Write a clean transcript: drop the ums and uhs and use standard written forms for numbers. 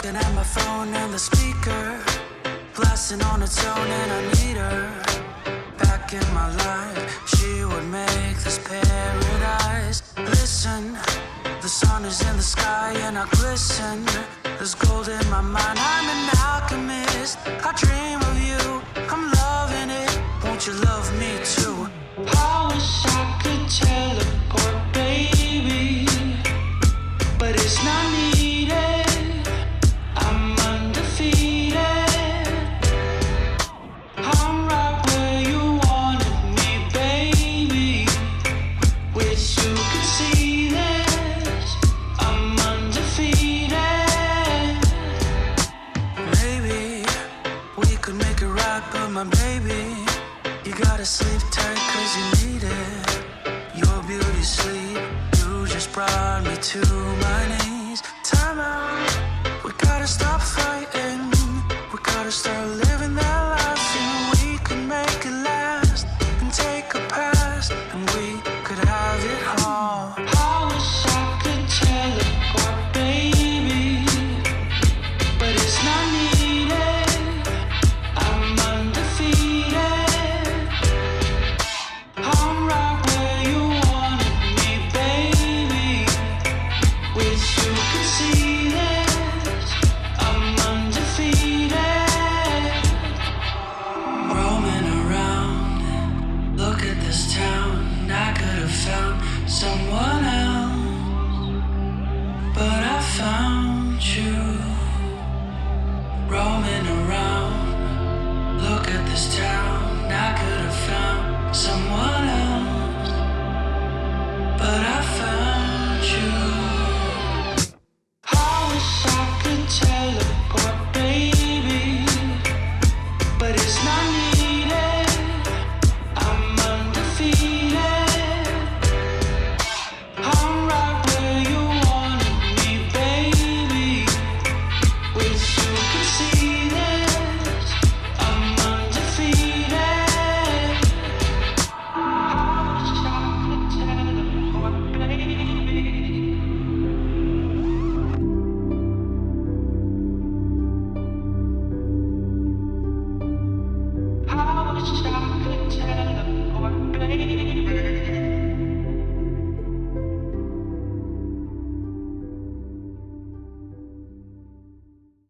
looking at my phone and the speaker blasting on its own, and I need her back in my life. She would make this paradise. Listen, the sun is in the sky and I glisten. There's gold in my mind, I'm an alchemist. I dream of you, I'm loving it. Won't you love me too? I wish I could teleport, baby, but it's not needed. I'm undefeated. I'm right where you wanted me, baby. Wish you could see this. I'm undefeated. Maybe we could make it right, but my baby, you gotta sleep tight cause you need it. Your beauty sleep, you just brought me to my knees. Time out, we gotta stop fighting. We gotta start living that